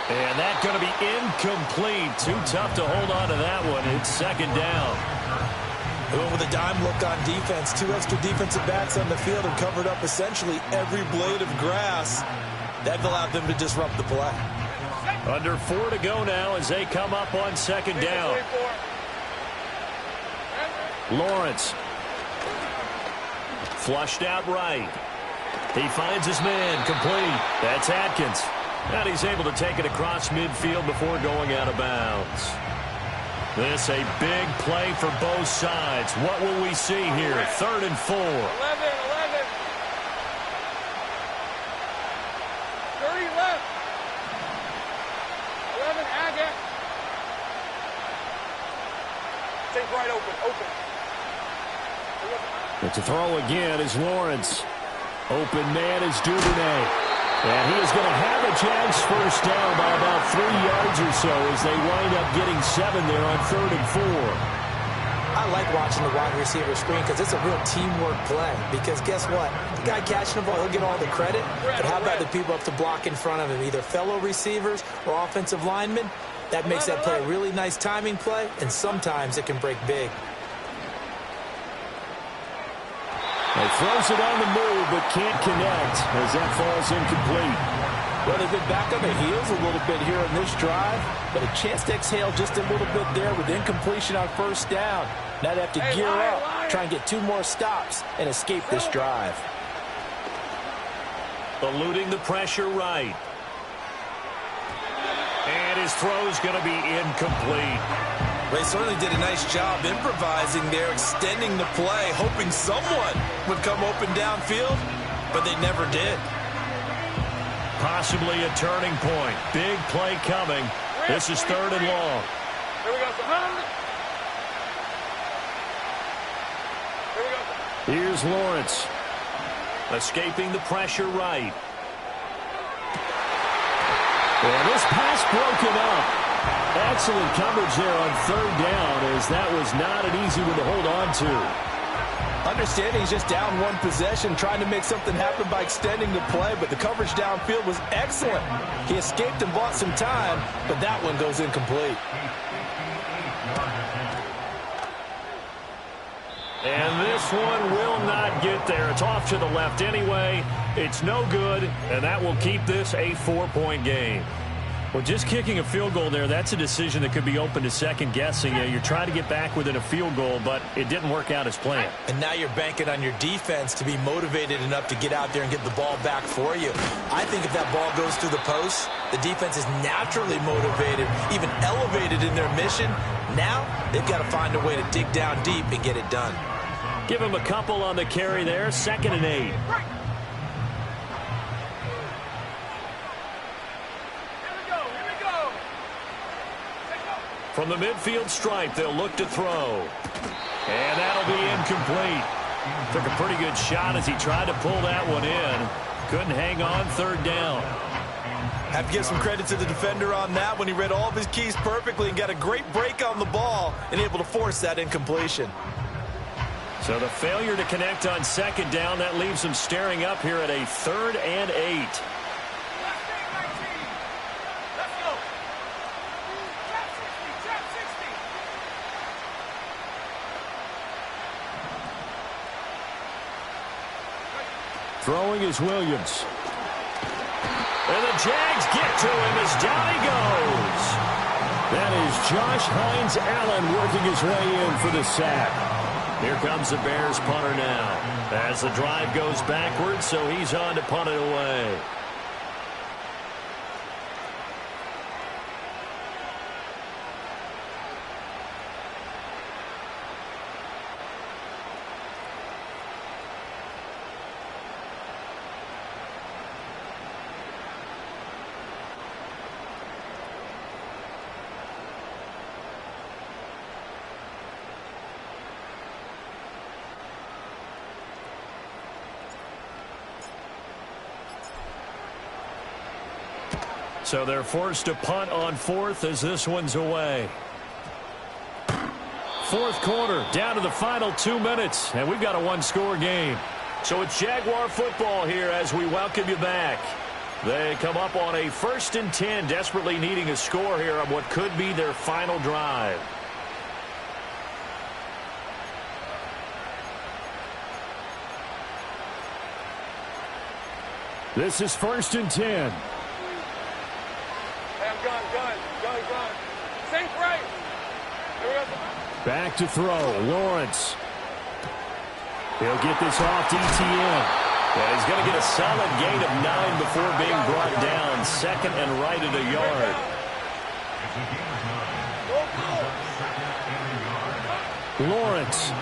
And that's going to be incomplete. Too tough to hold on to that one. It's 2nd down.
With a dime look on defense, 2 extra defensive backs on the field and covered up essentially every blade of grass. That allowed them to disrupt the play.
Under 4 to go now as they come up on 2nd down. Lawrence. Flushed out right. He finds his man complete. That's Atkins. And he's able to take it across midfield before going out of bounds. This a big play for both sides. What will we see here? 3rd and 4.
11. 30 left. 11, Agate. Take right open.
But to throw again is Lawrence. Open man is Duvernay. And he is going to have a Jags first down by about 3 yards or so as they wind up getting 7 there on 3rd and 4.
I like watching the wide receiver screen because it's a real teamwork play. Because guess what? The guy catching the ball, he'll get all the credit. But how about the people up to block in front of him, either fellow receivers or offensive linemen? That makes that play a really nice timing play, and sometimes it can break big.
He throws it on the move, but can't connect as that falls incomplete.
Well, they've been back on their heels a little bit here on this drive, but a chance to exhale just a little bit there with incompletion on 1st down. Now they have to gear up, try and get 2 more stops and escape this drive.
Eluding the pressure right. And his throw's going to be incomplete.
They certainly did a nice job improvising there, extending the play, hoping someone would come open downfield, but they never did.
Possibly a turning point. Big play coming. This is 3rd and long.
Here we go. Here we go.
Here's Lawrence. Escaping the pressure right. And this pass broken up. Excellent coverage there on 3rd down, as that was not an easy one to hold on to.
Understanding he's just down one possession, trying to make something happen by extending the play, but the coverage downfield was excellent. He escaped and bought some time, but that one goes incomplete.
And this one will not get there. It's off to the left anyway. It's no good, and that will keep this a 4-point game. Well, just kicking a field goal there, that's a decision that could be open to second-guessing. You're trying to get back within a field goal, but it didn't work out as planned.
And now you're banking on your defense to be motivated enough to get out there and get the ball back for you. I think if that ball goes through the post, the defense is naturally motivated, even elevated in their mission. Now they've got to find a way to dig down deep and get it done.
Give him a couple on the carry there, 2nd and 8. From the midfield stripe, they'll look to throw. And that'll be incomplete. Took a pretty good shot as he tried to pull that one in. Couldn't hang on 3rd down.
Have to give some credit to the defender on that when he read all of his keys perfectly and got a great break on the ball and able to force that incompletion.
So the failure to connect on 2nd down, that leaves him staring up here at a 3rd and 8. Throwing is Williams. And the Jags get to him as down he goes. That is Josh Hines Allen working his way in for the sack. Here comes the Bears punter now. As the drive goes backwards, so he's on to punt it away. So they're forced to punt on 4th as this one's away. 4th quarter, down to the final 2 minutes, and we've got a 1-score game. So it's Jaguar football here as we welcome you back. They come up on a 1st and 10, desperately needing a score here on what could be their final drive. This is 1st and 10.
Gun. Sink right. Here we go.
Back to throw. Lawrence. He'll get this off to ETN. And he's going to get a solid gain of 9 before being brought down. 2nd and right at a yard. Lawrence.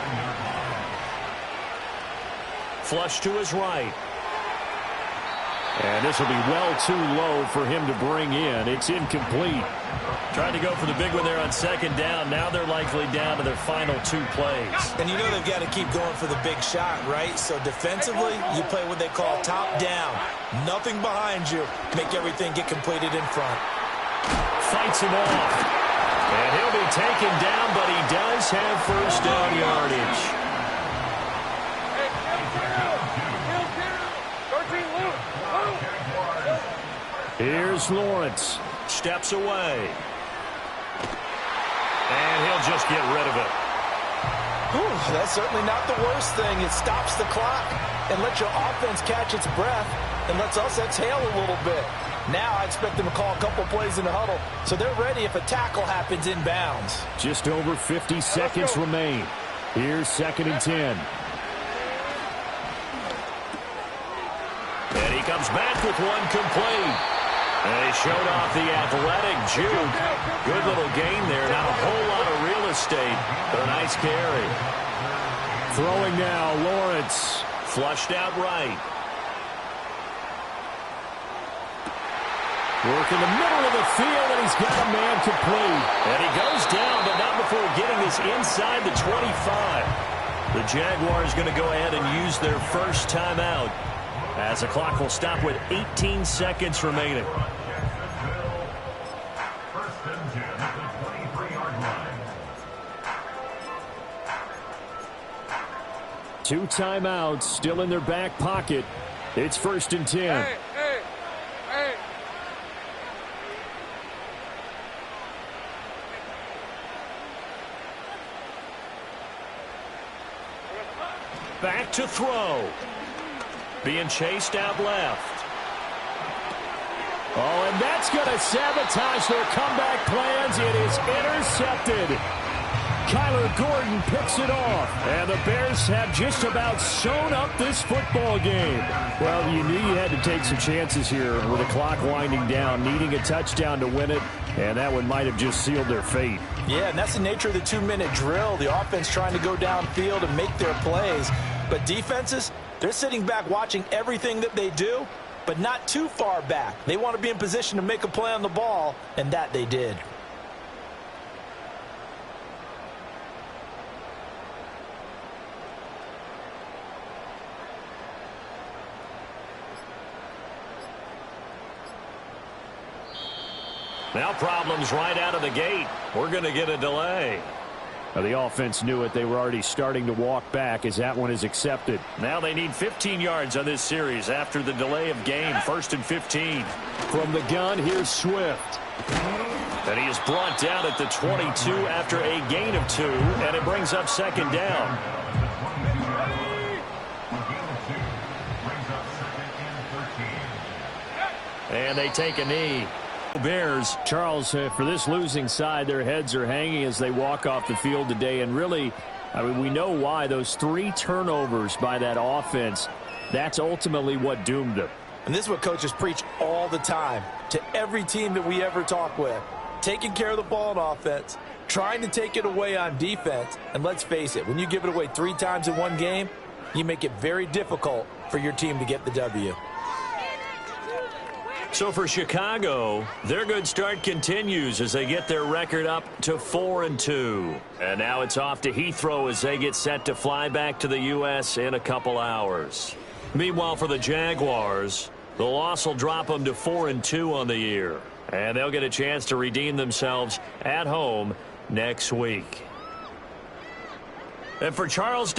Flush to his right. And this will be well too low for him to bring in. It's incomplete. Tried to go for the big one there on 2nd down. Now they're likely down to their final 2 plays.
And you know they've got to keep going for the big shot, right? So defensively, you play what they call top down. Nothing behind you. Make everything get completed in front.
Fights him off. And he'll be taken down, but he does have 1st down yardage. Here's Lawrence. Steps away. And he'll just get rid of it.
Whew, that's certainly not the worst thing. It stops the clock and lets your offense catch its breath and lets us exhale a little bit. Now I expect them to call a couple plays in the huddle so they're ready if a tackle happens inbounds.
Just over 50 seconds remain. Here's 2nd and 10. And he comes back with one complete. And he showed off the athletic juke. Good little gain there. Not a whole lot of real State. But a nice carry. Throwing now, Lawrence. Flushed out right. Work in the middle of the field, and he's got a man complete. And he goes down, but not before getting this inside the 25. The Jaguars going to go ahead and use their first timeout, as the clock will stop with 18 seconds remaining. Two timeouts still in their back pocket. It's 1st and 10.
Hey.
Back to throw. Being chased out left. Oh, and that's going to sabotage their comeback plans. It is intercepted. Kyler Gordon picks it off. And the Bears have just about sewn up this football game. Well, you knew you had to take some chances here with the clock winding down, needing a touchdown to win it, and that one might have just sealed their fate.
Yeah, and that's the nature of the 2-minute drill. The offense trying to go downfield and make their plays. But defenses, they're sitting back watching everything that they do, but not too far back. They want to be in position to make a play on the ball, and that they did.
Now problems right out of the gate. We're going to get a delay. Well, the offense knew it. They were already starting to walk back as that one is accepted. Now they need 15 yards on this series after the delay of game. 1st and 15. From the gun, here's Swift. And he is brought down at the 22 after a gain of 2, and it brings up 2nd down. And they take a knee. Bears, Charles, for this losing side, their heads are hanging as they walk off the field today. And really, I mean, we know why. Those 3 turnovers by that offense, that's ultimately what doomed them.
And this is what coaches preach all the time to every team that we ever talk with. Taking care of the ball on offense, trying to take it away on defense. And let's face it, when you give it away 3 times in one game, you make it very difficult for your team to get the W.
So for Chicago, their good start continues as they get their record up to 4-2. And now it's off to Heathrow as they get set to fly back to the U.S. in a couple hours. Meanwhile, for the Jaguars, the loss will drop them to 4-2 on the year. And they'll get a chance to redeem themselves at home next week. And for Charles